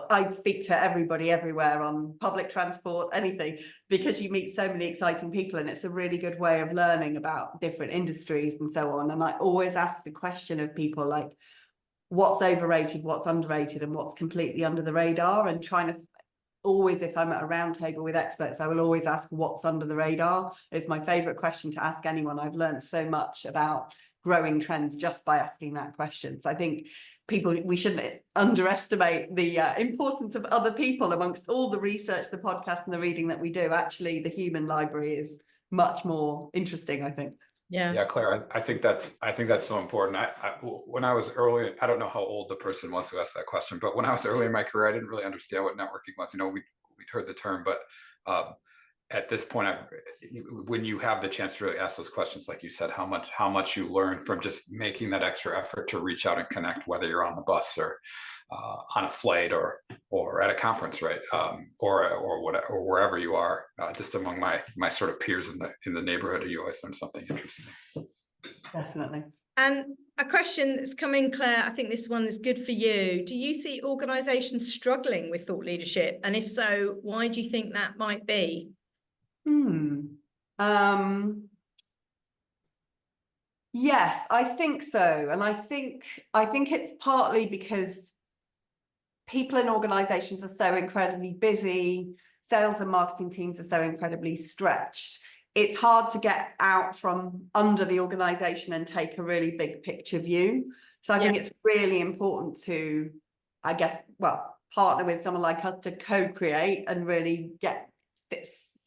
I'd speak to everybody everywhere on public transport, anything, because you meet so many exciting people, and it's a really good way of learning about different industries and so on. And I always ask the question of people, like, what's overrated, what's underrated, and what's completely under the radar, and trying to always, if I'm at a round table with experts, I will always ask what's under the radar. It's my favorite question to ask anyone. I've learned so much about growing trends just by asking that question. So I think we shouldn't underestimate the importance of other people amongst all the research, the podcasts and the reading that we do. Actually, the human library is much more interesting, I think. Yeah, Claire, I think that's so important. When I was early, I don't know how old the person was who asked that question, but when I was early in my career, I didn't really understand what networking was. We'd heard the term, but at this point, when you have the chance to really ask those questions, like you said, how much you learn from just making that extra effort to reach out and connect, whether you're on the bus or on a flight or at a conference, right? Or wherever you are, just among my sort of peers in the neighborhood, you always learn something interesting. Definitely. And a question that's come in, Claire, I think this one is good for you. Do you see organizations struggling with thought leadership? And if so, why do you think that might be? Yes, I think so. And I think it's partly because people in organizations are so incredibly busy, sales and marketing teams are so incredibly stretched. It's hard to get out from under the organization and take a really big picture view. So I think it's really important to, partner with someone like us to co-create and really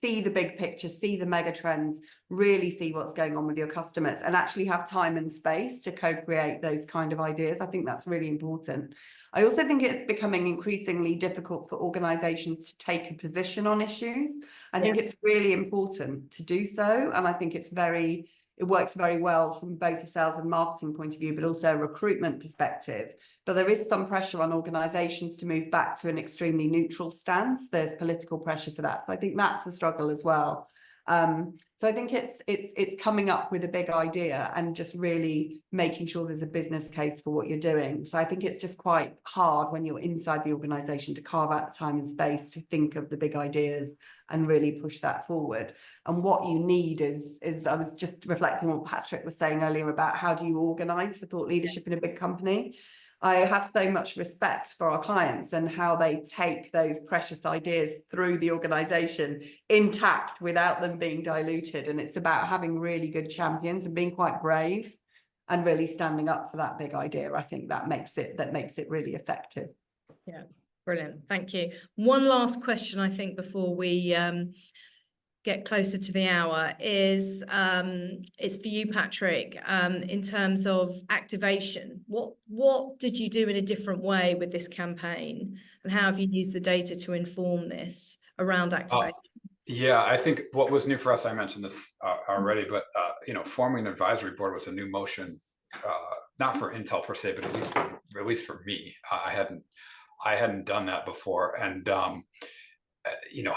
see the big picture, see the mega trends, really see what's going on with your customers, and actually have time and space to co-create those kind of ideas. I think that's really important. I also think it's becoming increasingly difficult for organizations to take a position on issues. I think it's really important to do so. And I think it works very well from both a sales and marketing point of view, but also a recruitment perspective. But there is some pressure on organizations to move back to an extremely neutral stance. There's political pressure for that. So I think that's a struggle as well. So I think it's coming up with a big idea and just really making sure there's a business case for what you're doing. So I think it's just quite hard when you're inside the organization to carve out the time and space to think of the big ideas and really push that forward. And what you need is I was just reflecting on what Patrick was saying earlier about how do you organize for thought leadership in a big company. I have so much respect for our clients and how they take those precious ideas through the organization intact without them being diluted. And it's about having really good champions and being quite brave and really standing up for that big idea. I think that makes it really effective. Yeah, brilliant. Thank you. One last question, I think, before we get closer to the hour is it's for you, Patrick, in terms of activation. What did you do in a different way with this campaign, and how have you used the data to inform this around activation? I think what was new for us, I mentioned this already, but forming an advisory board was a new motion, not for Intel per se, but at least for me. I hadn't done that before, and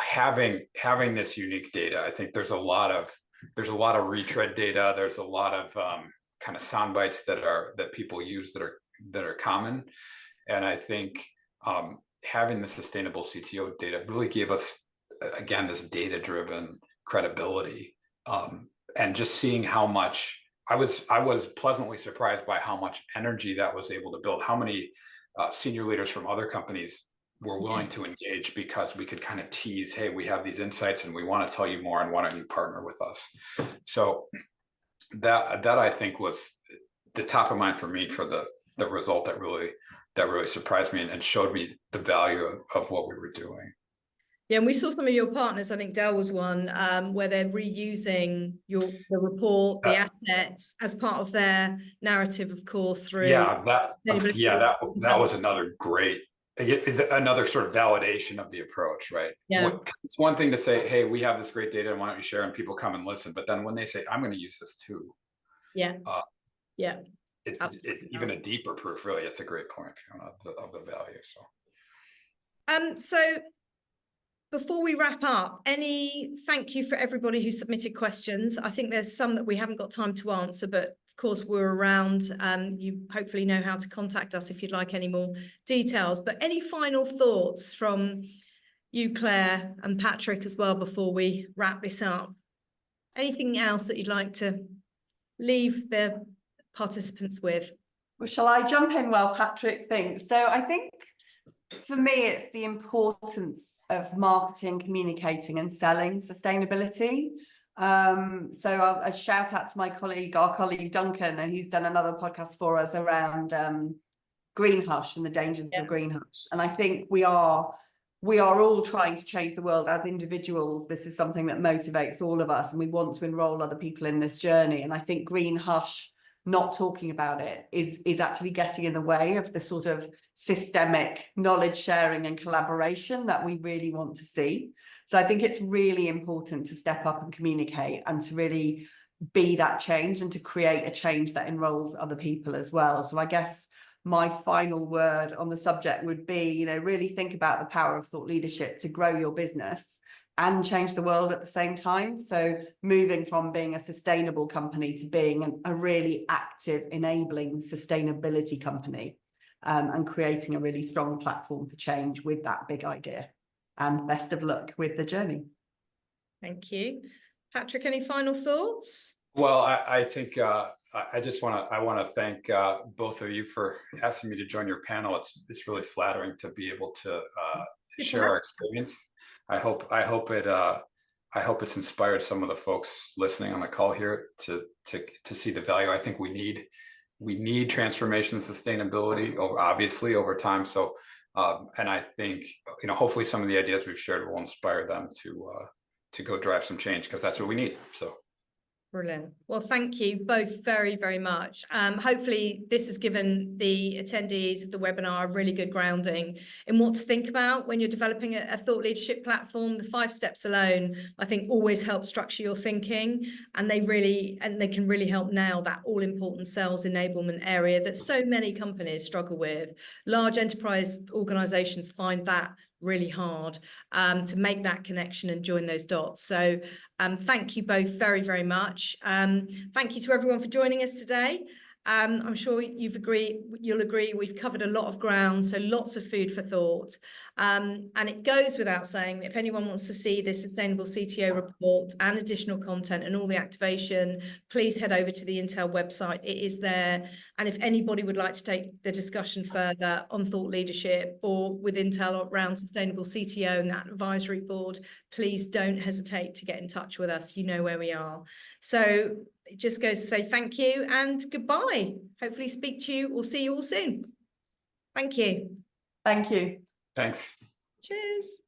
having this unique data, I think there's a lot of retread data. There's a lot of kind of sound bites that people use that are common, and I think having the sustainable CTO data really gave us, again, this data-driven credibility, and just seeing how much I was pleasantly surprised by how much energy that was able to build. How many senior leaders from other companies were willing to engage because we could kind of tease, hey, we have these insights and we want to tell you more, and why don't you partner with us? So that I think was the top of mind for me for the result that really surprised me and showed me the value of what we were doing. Yeah, and we saw some of your partners. I think Dell was one, where they're reusing the report, the assets as part of their narrative, of course. Through that was another great, another sort of validation of the approach, right? Yeah, it's one thing to say, hey, we have this great data, and why don't you share, and people come and listen. But then when they say, I'm going to use this too, it's even a deeper proof. Really, it's a great point, Fiona, of the value. So before we wrap up, thank you for everybody who submitted questions. I think there's some that we haven't got time to answer, but of course we're around. You hopefully know how to contact us if you'd like any more details. But any final thoughts from you, Claire, and Patrick as well before we wrap this up? Anything else that you'd like to leave the participants with? Well, shall I jump in while Patrick thinks? So I think for me, it's the importance of marketing, communicating and selling sustainability. So a shout out to our colleague Duncan, and he's done another podcast for us around green hush and the dangers of green hush. And I think we are all trying to change the world as individuals. This is something that motivates all of us, and we want to enroll other people in this journey. And I think green hush, not talking about it, is actually getting in the way of the sort of systemic knowledge sharing and collaboration that we really want to see. So I think it's really important to step up and communicate, and to really be that change, and to create a change that enrolls other people as well. So I guess my final word on the subject would be, really think about the power of thought leadership to grow your business and change the world at the same time. So moving from being a sustainable company to being a really active, enabling sustainability company, and creating a really strong platform for change with that big idea. And best of luck with the journey. Thank you. Patrick, any final thoughts? Well, I think I want to thank both of you for asking me to join your panel. It's really flattering to be able to share our experience. I hope it's inspired some of the folks listening on the call here to see the value. I think we need transformation and sustainability, obviously, over time. So, and I think hopefully some of the ideas we've shared will inspire them to go drive some change, because that's what we need. So. Brilliant. Well, thank you both very, very much. Hopefully this has given the attendees of the webinar a really good grounding in what to think about when you're developing a thought leadership platform. The 5 steps alone, I think, always help structure your thinking, and they can really help nail that all-important sales enablement area that so many companies struggle with. Large enterprise organizations find that really hard to make that connection and join those dots. So thank you both very, very much. Thank you to everyone for joining us today. I'm sure you'll agree we've covered a lot of ground, so lots of food for thought. And it goes without saying that if anyone wants to see the Sustainable CTO report and additional content and all the activation, please head over to the Intel website. It is there. And if anybody would like to take the discussion further on thought leadership or with Intel around Sustainable CTO and that advisory board, please don't hesitate to get in touch with us. You know where we are. So it just goes to say thank you and goodbye. Hopefully speak to you or see you all soon. Thank you. Thank you. Thanks. Cheers.